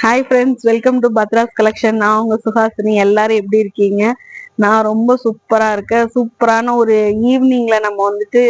Hi friends, welcome to பத்ராஸ் collection. நான் உங்க சுஹாசினி. எல்லாரும் எப்படி இருக்கீங்க? நான் ரொம்ப சூப்பரா இருக்கேன். சூப்பரான ஒரு ஈவினிங்ல நம்ம வந்துட்டு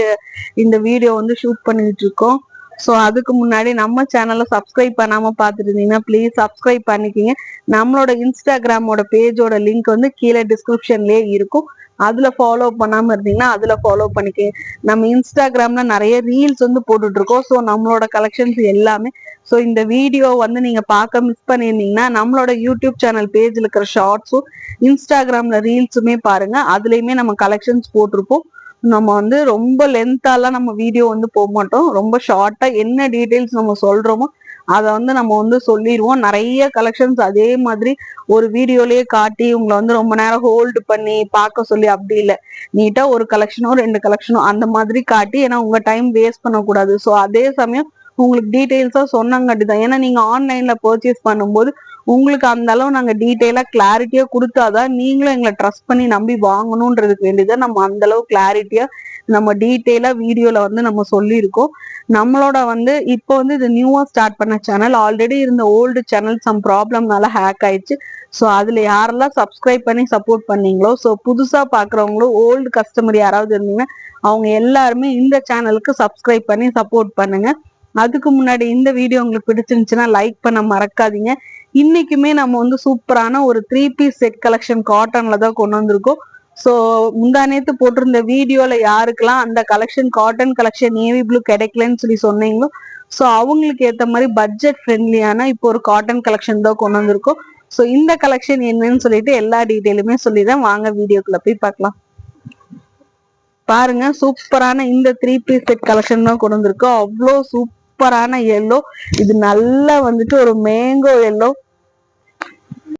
இந்த வீடியோ வந்து ஷூட் பண்ணிட்டு இருக்கோம். ஸோ அதுக்கு முன்னாடி நம்ம சேனலை சப்ஸ்கிரைப் பண்ணாம பார்த்துட்டு இருந்தீங்கன்னா ப்ளீஸ் சப்ஸ்கிரைப் பண்ணிக்கிங்க. நம்மளோட இன்ஸ்டாகிராமோட பேஜோட லிங்க் வந்து கீழே டிஸ்கிரிப்ஷன்லயே இருக்கும். அதுல ஃபாலோ பண்ணாம இருந்தீங்கன்னா அதுல ஃபாலோ பண்ணிக்க. நம்ம இன்ஸ்டாகிராம்ல நிறைய ரீல்ஸ் வந்து போட்டுட்டு இருக்கோம். ஸோ நம்மளோட கலெக்ஷன்ஸ் எல்லாமே. ஸோ இந்த வீடியோ வந்து நீங்க பார்க்க மிஸ் பண்ணியிருந்தீங்கன்னா நம்மளோட யூடியூப் சேனல் பேஜ்ல இருக்கிற ஷார்ட்ஸும் இன்ஸ்டாகிராம்ல ரீல்ஸுமே பாருங்க. அதுலயுமே நம்ம கலெக்ஷன்ஸ் போட்டிருப்போம். நம்ம வந்து ரொம்ப லென்த்தாலாம் நம்ம வீடியோ வந்து போக மாட்டோம். ரொம்ப ஷார்ட்டா என்ன டீட்டெயில்ஸ் நம்ம சொல்றோமோ அதை வந்து நம்ம வந்து சொல்லிடுவோம். நிறைய கலெக்ஷன்ஸ் அதே மாதிரி ஒரு வீடியோலயே காட்டி உங்களை வந்து ரொம்ப நேரம் ஹோல்டு பண்ணி பார்க்க சொல்லி அப்படி இல்லை. நீட்டா ஒரு கலெக்ஷனோ 2 கலெக்ஷனோ அந்த மாதிரி காட்டி, ஏன்னா உங்க டைம் வேஸ்ட் பண்ணக்கூடாது. ஸோ அதே சமயம் உங்களுக்கு டீட்டெயில்ஸா சொன்னாங்காட்டி தான். ஏன்னா நீங்க ஆன்லைன்ல பர்ச்சேஸ் பண்ணும்போது உங்களுக்கு அந்த அளவு நாங்க டீட்டெயிலா கிளாரிட்டியா கொடுத்தாதான் நீங்களும் எங்களை ட்ரஸ்ட் பண்ணி நம்பி வாங்கணும்ன்றதுக்கு வேண்டியதான் நம்ம அந்த அளவு கிளாரிட்டியா நம்ம டீட்டெயிலா வீடியோல வந்து நம்ம சொல்லியிருக்கோம். நம்மளோட வந்து இப்போ வந்து இது நியூவா ஸ்டார்ட் பண்ண சேனல். ஆல்ரெடி இருந்த ஓல்டு சேனல் சம் ப்ராப்ளம்னால ஹேக் ஆயிடுச்சு. ஸோ அதுல யாரெல்லாம் சப்ஸ்கிரைப் பண்ணி சப்போர்ட் பண்ணீங்களோ, ஸோ புதுசா பாக்குறவங்களும் ஓல்டு கஸ்டமர் யாராவது இருந்தீங்கன்னா அவங்க எல்லாருமே இந்த சேனலுக்கு சப்ஸ்கிரைப் பண்ணி சப்போர்ட் பண்ணுங்க. அதுக்கு முன்னாடி இந்த வீடியோ உங்களுக்கு பிடிச்சிருந்துச்சுன்னா லைக் பண்ண மறக்காதீங்க. இன்னைக்குமே நம்ம வந்து சூப்பரான ஒரு 3 பீஸ் செட் கலெக்ஷன் காட்டன்ல தான் கொண்டு வந்திருக்கோம். ஸோ முந்தா நேத்து போட்டிருந்த வீடியோல யாருக்கெல்லாம் அந்த collection cotton collection navy blue கிடைக்கலன்னு சொல்லி சொன்னீங்களோ, ஸோ அவங்களுக்கு ஏற்ற மாதிரி பட்ஜெட் ஃப்ரெண்ட்லியான இப்போ ஒரு காட்டன் கலெக்ஷன் தான் கொண்டு வந்திருக்கோம். ஸோ இந்த கலெக்ஷன் என்னன்னு சொல்லிட்டு எல்லா டீட்டெயிலுமே சொல்லிதான் வாங்க வீடியோக்குள்ள போய் பார்க்கலாம். பாருங்க, சூப்பரான இந்த 3 பீஸ் செட் கலெக்ஷன் தான் கொண்டு வந்திருக்கோம். அவ்வளோ சூப்பரான எல்லோ. இது நல்லா வந்துட்டு ஒரு மேங்கோ எல்லோ.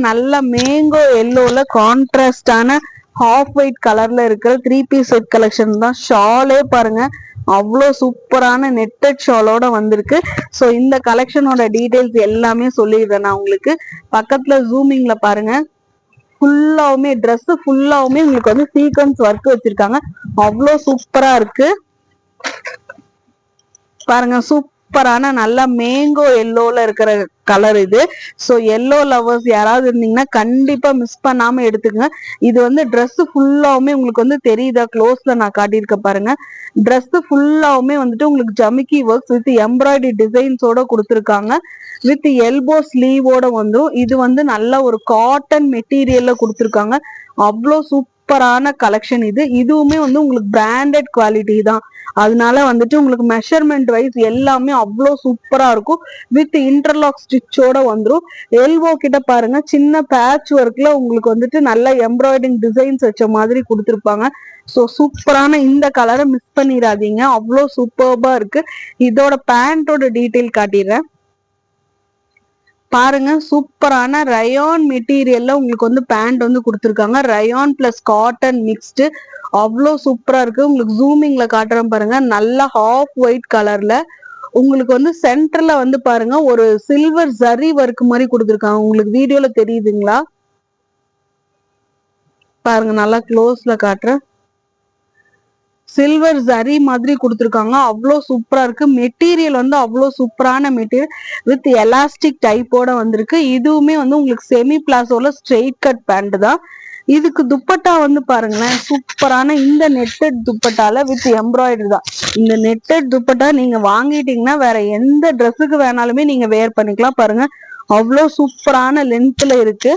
நல்ல மேங்கோ எல்லோல கான்ட்ராஸ்டான ஹாஃப் ஒயிட் கலர்ல இருக்கிற 3 பீஸ் செட் கலெக்ஷன் தான். ஷாலே பாருங்க, அவ்வளோ சூப்பரான நெட்டட் ஷாலோட வந்திருக்கு. ஸோ இந்த கலெக்ஷனோட டீடைல்ஸ் எல்லாமே சொல்லிடுறேன் நான் உங்களுக்கு. பக்கத்துல ஜூமிங்ல பாருங்க, ஃபுல்லாவுமே ட்ரெஸ் ஃபுல்லாவுமே உங்களுக்கு வந்து சீக்வன்ஸ் ஒர்க் வச்சிருக்காங்க. அவ்வளோ சூப்பரா இருக்கு பாருங்க. சூப்பரான நல்ல மேங்கோ எல்லோல இருக்கிற கலர் இது. ஸோ எல்லோ லவர்ஸ் யாராவது இருந்தீங்கன்னா கண்டிப்பா மிஸ் பண்ணாம எடுத்துக்கங்க. இது வந்து ட்ரெஸ் ஃபுல்லாவுமே உங்களுக்கு வந்து தெரியுதா, க்ளோஸ்ல நான் காட்டியிருக்க பாருங்க. ட்ரெஸ் ஃபுல்லாவுமே வந்துட்டு உங்களுக்கு ஜமிக்கி ஒர்க்ஸ் வித் எம்ப்ராய்டரி டிசைன்ஸோட கொடுத்துருக்காங்க. வித் எல்போ ஸ்லீவோட வந்துடும். இது வந்து நல்ல ஒரு காட்டன் மெட்டீரியல்ல கொடுத்துருக்காங்க. அவ்வளோ சூப்பரான கலெக்ஷன் இது. இதுவுமே வந்து உங்களுக்கு பிராண்டட் குவாலிட்டி தான். அதனால வந்துட்டு உங்களுக்கு மெஷர்மெண்ட் வைஸ் எல்லாமே அவ்வளோ சூப்பரா இருக்கும். வித் இன்டர்லாக் ஸ்டிச்சோட வந்துடும். எல்போ கிட்ட பாருங்க, சின்ன பேட்ச் ஒர்க்ல உங்களுக்கு வந்துட்டு நல்ல எம்ப்ராய்டிங் டிசைன்ஸ் வச்ச மாதிரி கொடுத்துருப்பாங்க. ஸோ சூப்பரான இந்த கலரை மிஸ் பண்ணிடாதீங்க. அவ்வளோ சூப்பர்பா இருக்கு. இதோட பேண்டோட டீட்டெயில் காட்டிடுறேன் பாருங்க. சூப்பரான ரயான் மெட்டீரியல்ல உங்களுக்கு வந்து பேண்ட் வந்து கொடுத்துருக்காங்க. Rayon plus cotton mixed. அவ்வளோ சூப்பரா இருக்கு. உங்களுக்கு ஜூமிங்ல காட்டுறேன் பாருங்க. நல்ல ஹாஃப் ஒயிட் கலர்ல உங்களுக்கு வந்து சென்டர்ல வந்து பாருங்க ஒரு சில்வர் ஜரி ஒர்க் மாதிரி கொடுத்துருக்காங்க. உங்களுக்கு வீடியோல தெரியுதுங்களா? பாருங்க, நல்லா க்ளோஸ்ல காட்டுறேன். சில்வர் ஜரி மாதிரி கொடுத்துருக்காங்க. அவ்வளோ சூப்பரா இருக்கு. மெட்டீரியல் வந்து அவ்வளோ சூப்பரான மெட்டீரியல் வித் எலாஸ்டிக் டைப்போட வந்திருக்கு. இதுவுமே வந்து உங்களுக்கு செமி பிளாசோல ஸ்ட்ரெயிட் கட் பேண்ட் தான். இதுக்கு துப்பட்டா வந்து பாருங்களேன், சூப்பரான இந்த நெட்டட் துப்பட்டால வித் எம்ப்ராய்டரி தான். இந்த நெட்டட் துப்பட்டா நீங்க வாங்கிட்டீங்கன்னா வேற எந்த ட்ரெஸ்ஸுக்கு வேணாலுமே நீங்க வேர் பண்ணிக்கலாம். பாருங்க, அவ்வளோ சூப்பரான லென்த்ல இருக்கு.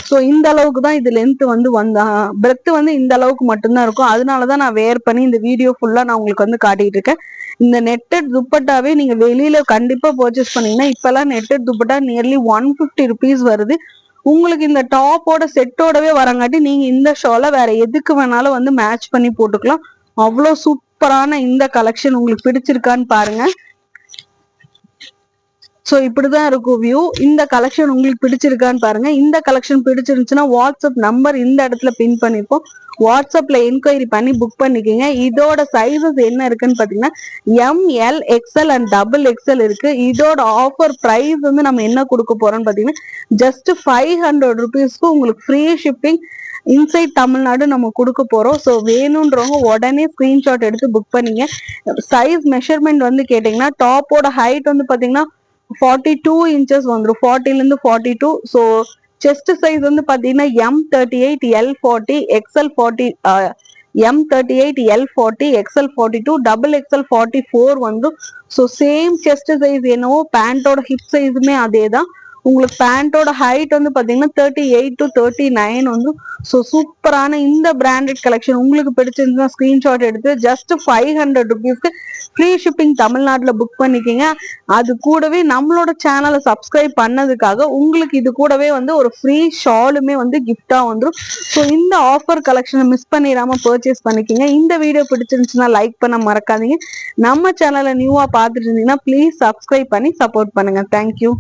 ஸோ இந்த அளவுக்கு தான் இது லென்த் வந்து பிரெத் வந்து இந்த அளவுக்கு மட்டும்தான் இருக்கும். அதனாலதான் நான் வேர் பண்ணி இந்த வீடியோ ஃபுல்லா நான் உங்களுக்கு வந்து காட்டிட்டு இருக்கேன். இந்த நெட்டட் துப்பட்டாவே நீங்க வெளியில கண்டிப்பா பர்ச்சேஸ் பண்ணீங்கன்னா இப்பெல்லாம் நெட்டட் துப்பட்டா நியர்லி 150 ருபீஸ் வருது. உங்களுக்கு இந்த டாப்போட செட்டோடவே வரங்காட்டி நீங்க இந்த ஷாலை வேற எதுக்கு வேணாலும் வந்து மேட்ச் பண்ணி போட்டுக்கலாம். அவ்வளோ சூப்பரான இந்த கலெக்ஷன் உங்களுக்கு பிடிச்சிருக்கான்னு பாருங்க. ஸோ இப்படிதான் இருக்கும் வியூ. இந்த கலெக்ஷன் உங்களுக்கு பிடிச்சிருக்கான்னு பாருங்க. இந்த கலெக்ஷன் பிடிச்சிருந்துச்சுன்னா வாட்ஸ்அப் நம்பர் இந்த இடத்துல பின் பண்ணிப்போம். வாட்ஸ்அப்ல என்கொயரி பண்ணி புக் பண்ணிக்கோங்க. இதோட சைஸஸ் என்ன இருக்குன்னு பாத்தீங்கன்னா எம்எல் எக்ஸ்எல் அண்ட் XXL இருக்கு. இதோட ஆஃபர் பிரைஸ் வந்து நம்ம என்ன கொடுக்க போறோம்னு பாத்தீங்கன்னா ஜஸ்ட் 500 ருபீஸ்க்கு உங்களுக்கு ஃப்ரீ ஷிப்பிங் இன்சைட் தமிழ்நாடு நம்ம கொடுக்க போறோம். ஸோ வேணும்ன்றவங்க உடனே ஸ்கிரீன்ஷாட் எடுத்து புக் பண்ணீங்க. சைஸ் மெஷர்மெண்ட் வந்து கேட்டீங்கன்னா டாப்போட ஹைட் வந்து பாத்தீங்கன்னா 42 inches வந்துடும், 40ல இருந்து 42. ஸோ செஸ்ட் சைஸ் வந்து பாத்தீங்கன்னா M38 L40 XL40, M38 L40 XL42 XXL 44 வந்துடும். ஸோ சேம் செஸ்ட் சைஸ் என்னவோ பேண்டோட ஹிப் சைஸுமே அதே தான். உங்களுக்கு பேண்டோட ஹைட் வந்து பாத்தீங்கன்னா 38 to 39 வந்து. ஸோ சூப்பரான இந்த பிராண்டட் கலெக்ஷன் உங்களுக்கு பிடிச்சிருந்தா ஸ்கிரீன்ஷாட் எடுத்து ஜஸ்ட் 500 rupeesக்கு ஃப்ரீ ஷிப்பிங் தமிழ்நாட்டுல புக் பண்ணிக்கிங்க. அது கூடவே நம்மளோட சேனலை சப்ஸ்கிரைப் பண்ணதுக்காக உங்களுக்கு இது கூடவே வந்து ஒரு ஃப்ரீ ஷாலுமே வந்து கிஃப்டா வந்துடும். ஸோ இந்த ஆஃபர் கலெக்ஷனை மிஸ் பண்ணிடாம பர்ச்சேஸ் பண்ணிக்கிங்க. இந்த வீடியோ பிடிச்சிருந்துச்சுன்னா லைக் பண்ண மறக்காதீங்க. நம்ம சேனலை நியூவா பார்த்துட்டு இருந்தீங்கன்னா ப்ளீஸ் சப்ஸ்கிரைப் பண்ணி சப்போர்ட் பண்ணுங்க. தேங்க்யூ.